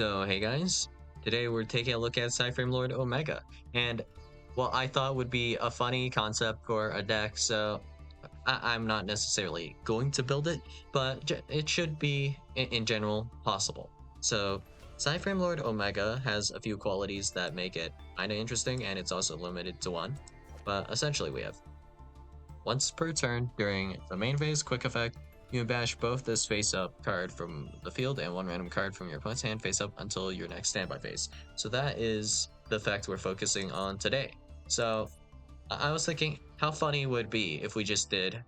So, hey guys, today we're taking a look at psy-frame Lord Omega, and what I thought would be a funny concept for a deck, so I'm not necessarily going to build it, but it should be, in general, possible. So, psy-frame Lord Omega has a few qualities that make it kinda interesting, and it's also limited to one. But essentially we have once per turn during the main phase quick effect, you bash both this face-up card from the field and one random card from your opponent's hand face-up until your next standby phase. So that is the effect we're focusing on today. So I was thinking, how funny would it be if we just did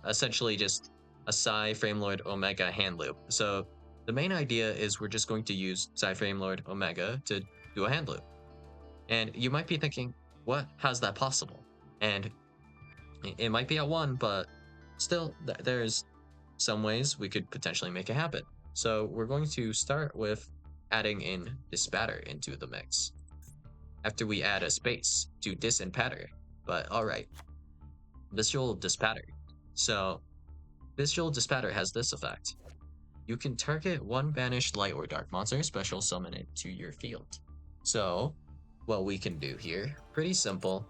essentially just a Psy Frame Lord Omega hand loop. So the main idea is we're just going to use Psy Frame Lord Omega to do a hand loop. And you might be thinking, what? How's that possible? And it might be at one, but still, there's some ways we could potentially make it happen. So we're going to start with adding in Dispatter into the mix. After we add a space to dis and patter. But alright, Visual Dispatter. So Visual Dispatter has this effect. You can target one banished light or dark monster, special summon it to your field. So what we can do here, pretty simple.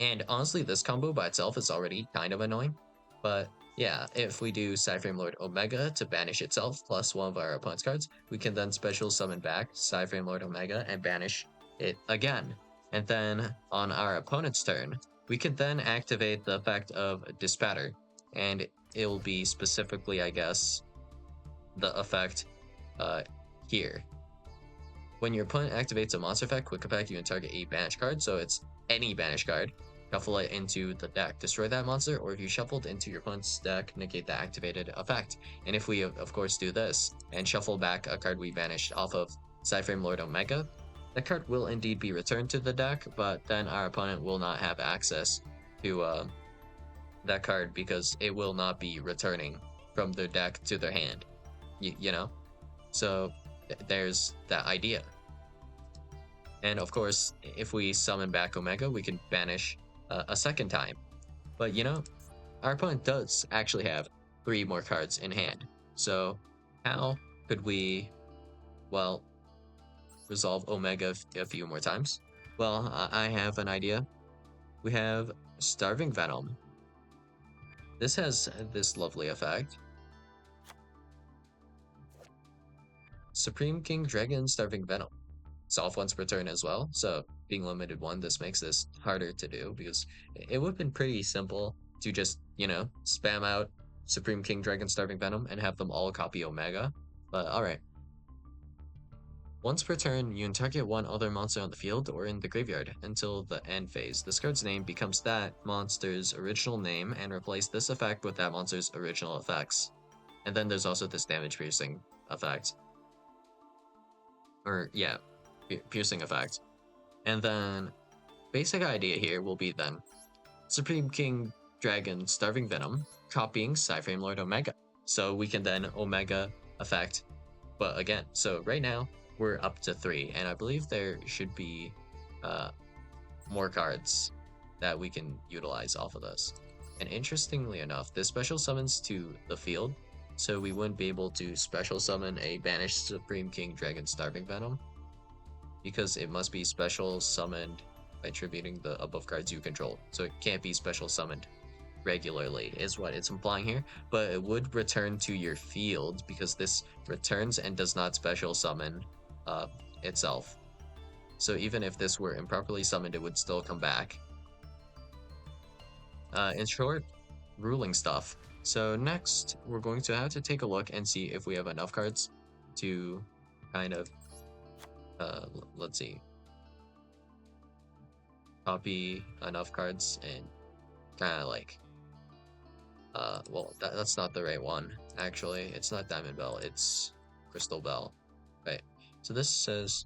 And honestly, this combo by itself is already kind of annoying. But yeah, if we do Psy-frame Lord Omega to banish itself plus one of our opponent's cards, we can then special summon back Psy-frame Lord Omega and banish it again. And then on our opponent's turn, we can then activate the effect of Dispatter. And it will be specifically, I guess, the effect here. When your opponent activates a monster effect, quick effect, you can target a banish card, so it's any banish card. Shuffle it into the deck, destroy that monster, or if you shuffled into your opponent's deck, negate the activated effect. And if we, of course, do this, and shuffle back a card we banished off of Psy-frame Lord Omega, that card will indeed be returned to the deck, but then our opponent will not have access to that card because it will not be returning from their deck to their hand, you know? So there's that idea. And of course, if we summon back Omega, we can banish a second time. But you know, our opponent does actually have 3 more cards in hand. So how could we, well, resolve Omega a few more times? Well, I have an idea. We have Starving Venom. This has this lovely effect. Supreme King Dragon Starving Venom. It's off once per turn as well, so being limited 1, this makes this harder to do because it would have been pretty simple to just, you know, spam out Supreme King Dragon Starving Venom and have them all copy Omega, but alright. Once per turn, you can target one other monster on the field or in the graveyard until the end phase. This card's name becomes that monster's original name and replace this effect with that monster's original effects. And then there's also this damage piercing effect. Or, yeah, piercing effect. And then basic idea here will be then Supreme King Dragon Starving Venom copying Psy-frame Lord Omega. So we can then Omega effect. But again, so right now we're up to 3, and I believe there should be more cards that we can utilize off of this. And interestingly enough, this special summons to the field, so we wouldn't be able to special summon a banished Supreme King Dragon Starving Venom, because it must be special summoned by tributing the above cards you control. So it can't be special summoned regularly, is what it's implying here. But it would return to your field because this returns and does not special summon itself. So even if this were improperly summoned, it would still come back. In short, ruling stuff. So next, we're going to have to take a look and see if we have enough cards to kind of let's see, copy enough cards and kind of like well, that's not the right one, actually. It's not Diamond Bell, it's Crystal Bell. Right, so this says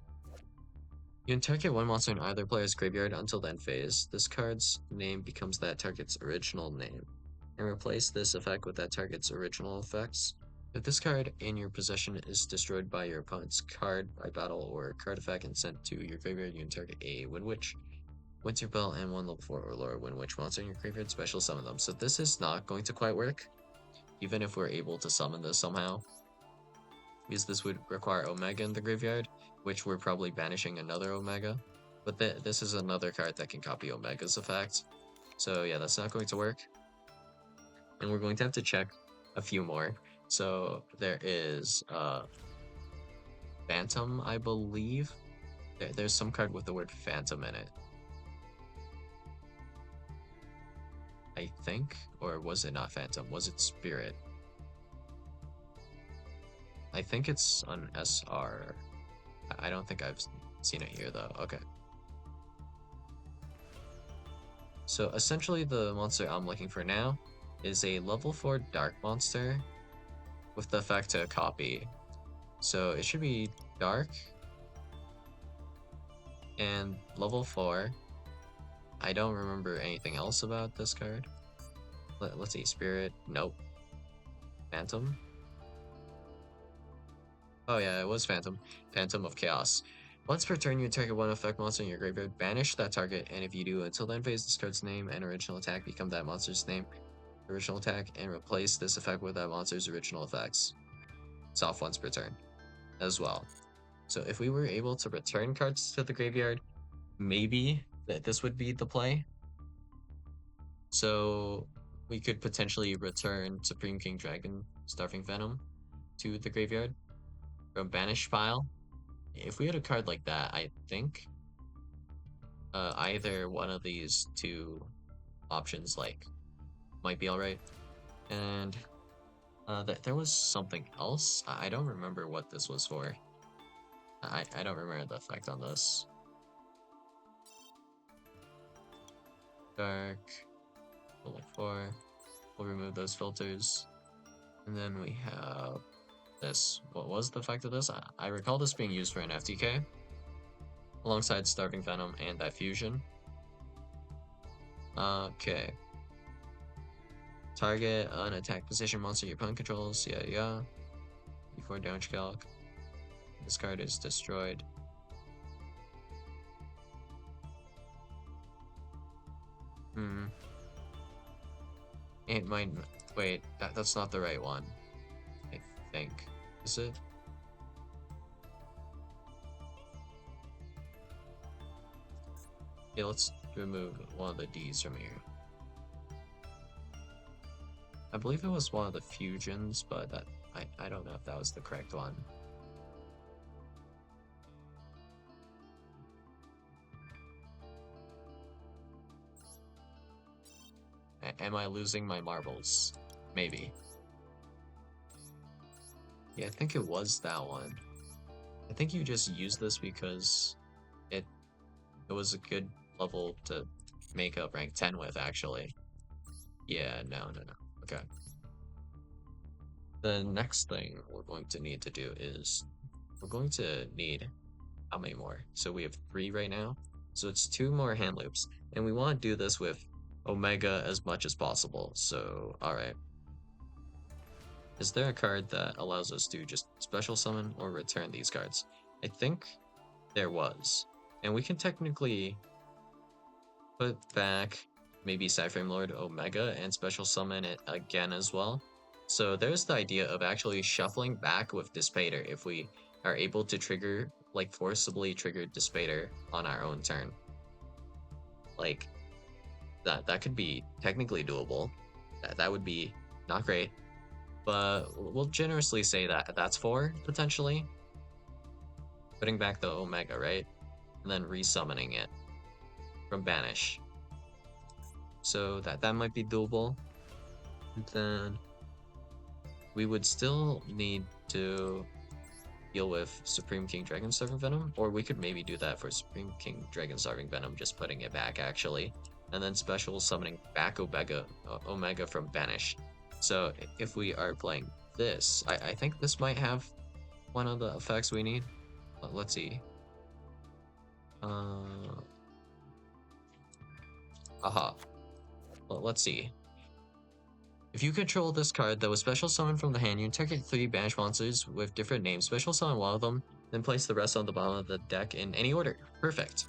you can target one monster in either player's graveyard until the end phase. This card's name becomes that target's original name, and replace this effect with that target's original effects. If this card in your possession is destroyed by your opponent's card by battle or card effect and sent to your graveyard, you can target a Windwitch, Winter Bell, and one level 4 or lower Windwitch monster in your graveyard, special summon them. So this is not going to quite work, even if we're able to summon this somehow. because this would require Omega in the graveyard, which we're probably banishing another Omega. But this is another card that can copy Omega's effect. So yeah, that's not going to work. And we're going to have to check a few more. So there is Phantom, I believe. There's some card with the word Phantom in it. I think, or was it not Phantom? Was it Spirit? I think it's on SR. I don't think I've seen it here though. Okay. So essentially the monster I'm looking for now is a level 4 dark monster with the effect to copy. So it should be dark and level 4. I don't remember anything else about this card. Let's see, Spirit, nope. Phantom? Oh yeah, it was Phantom. Phantom of Chaos. Once per turn, you target one effect monster in your graveyard, banish that target, and if you do, until then phase, this card's name and original attack become that monster's name, original attack, and replace this effect with that monster's original effects. It's off once per turn as well. So if we were able to return cards to the graveyard, maybe this would be the play. So we could potentially return Supreme King Dragon Starving Venom to the graveyard from Banish Pile. If we had a card like that, I think either one of these two options might be alright. And there was something else. I don't remember what this was for. I don't remember the effect on this. Dark. We'll look for. We'll remove those filters. And then we have this. What was the effect of this? I recall this being used for an FTK alongside Starving Venom and that fusion. Okay. Target an attack position monster your opponent controls. Yeah. Before damage calc. This card is destroyed. It might. Wait, that's not the right one. I think. Is it? Yeah, let's remove one of the D's from here. I believe it was one of the fusions, but I don't know if that was the correct one. Am I losing my marbles? Maybe. Yeah, I think it was that one. I think you just used this because it was a good level to make up rank 10 with, actually. Yeah, no. Okay. The next thing we're going to need to do is we're going to need how many more? So we have 3 right now. So it's 2 more hand loops. And we want to do this with Omega as much as possible. So, alright. Is there a card that allows us to just special summon or return these cards? I think there was. And we can technically put back maybe psy-frame Lord Omega and special summon it again as well. So there's the idea of actually shuffling back with Dispater if we are able to trigger, forcibly trigger Dispater on our own turn. That could be technically doable. That would be not great, but we'll generously say that that's 4, potentially. Putting back the Omega, right? And then resummoning it from Banish. So that might be doable. And then we would still need to deal with Supreme King Dragon Starving Venom, or we could maybe do that for Supreme King Dragon Starving Venom, just putting it back actually, and then special summoning back Omega from Banish. So if we are playing this, I think this might have one of the effects we need. Let's see. Let's see. If you control this card that was special summoned from the hand, you target 3 banished monsters with different names. Special summon one of them, then place the rest on the bottom of the deck in any order. Perfect.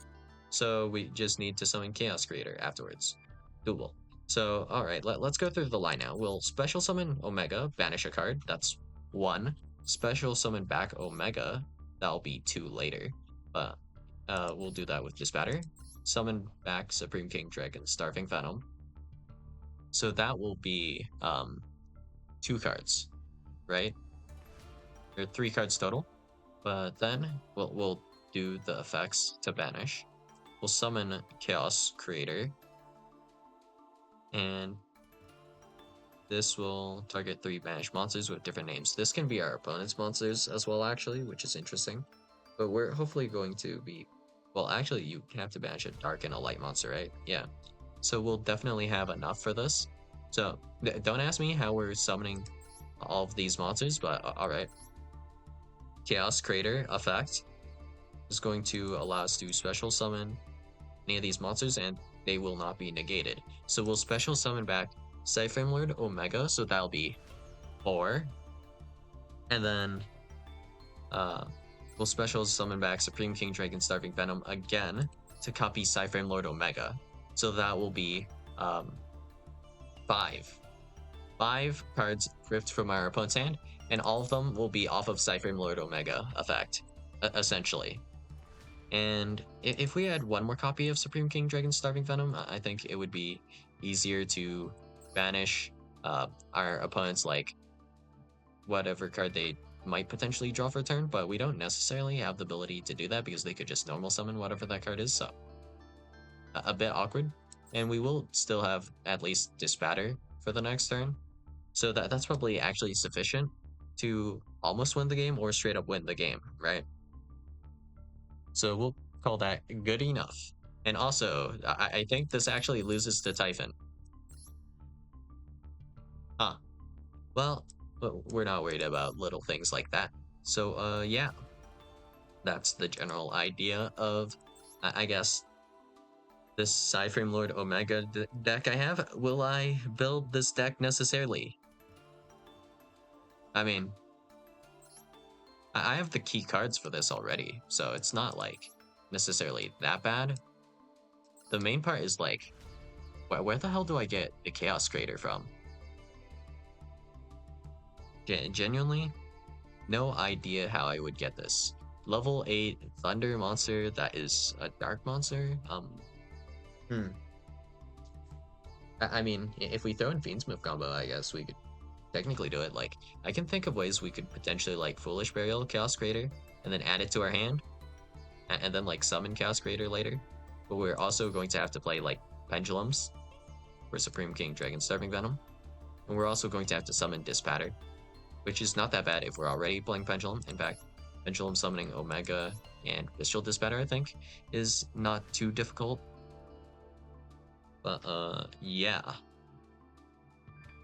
So we just need to summon Chaos Creator afterwards. Doable. So, alright, let's go through the line now. We'll special summon Omega, banish a card. That's 1. special summon back Omega. That'll be 2 later, but we'll do that with Dispatter. Summon back Supreme King Dragon Starving Venom. So that will be 2 cards, right? There are 3 cards total, but then we'll do the effects to banish. We'll summon Chaos Creator, and this will target 3 banished monsters with different names. This can be our opponent's monsters as well, actually, which is interesting. But we're hopefully going to be... Well, actually, you have to banish a dark and a light monster, right? Yeah. So we'll definitely have enough for this. So don't ask me how we're summoning all of these monsters, but alright. Chaos Creator effect is going to allow us to special summon any of these monsters, and they will not be negated. So we'll special summon back psy-frame Lord Omega, so that'll be 4. And then we'll special summon back Supreme King Dragon Starving Venom again to copy psy-frame Lord Omega. So that will be 5. 5 cards ripped from our opponent's hand, and all of them will be off of psy-frame Lord Omega effect, essentially. And if we had one more copy of Supreme King Dragon Starving Venom, I think it would be easier to banish our opponent's, like, whatever card they might potentially draw for a turn, but we don't necessarily have the ability to do that because they could just normal summon whatever that card is, so a bit awkward. And we will still have at least Dispatter for the next turn, so that's probably actually sufficient to almost win the game or straight up win the game, right? So we'll call that good enough. And also, I think this actually loses to Typhon. Huh. Well, we're not worried about little things like that. So, yeah. That's the general idea of, I guess, this psy-frame Lord Omega deck I have. Will I build this deck necessarily? I mean, I have the key cards for this already, so it's not, like, necessarily that bad. The main part is, like, where the hell do I get the Chaos Creator from? Genuinely, no idea how I would get this. Level 8 Thunder monster that is a Dark monster? I mean, if we throw in Fiendsmith combo, I guess we could technically do it. Like, I can think of ways we could potentially, like, Foolish Burial Chaos Creator, and then add it to our hand, and then, like, summon Chaos Creator later. But we're also going to have to play, like, Pendulums for Supreme King Dragon Starving Venom. And we're also going to have to summon Dispatter, which is not that bad if we're already playing Pendulum. In fact, Pendulum summoning Omega and Pistol Dispatter, I think, is not too difficult. But, yeah.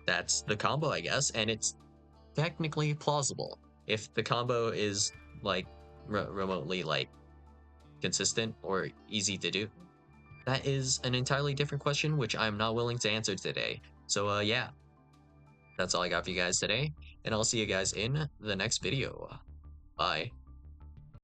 That's the combo, I guess, and it's technically plausible. If the combo is, like, remotely, like, consistent or easy to do, that is an entirely different question, which I'm not willing to answer today. So, yeah. That's all I got for you guys today, and I'll see you guys in the next video. Bye.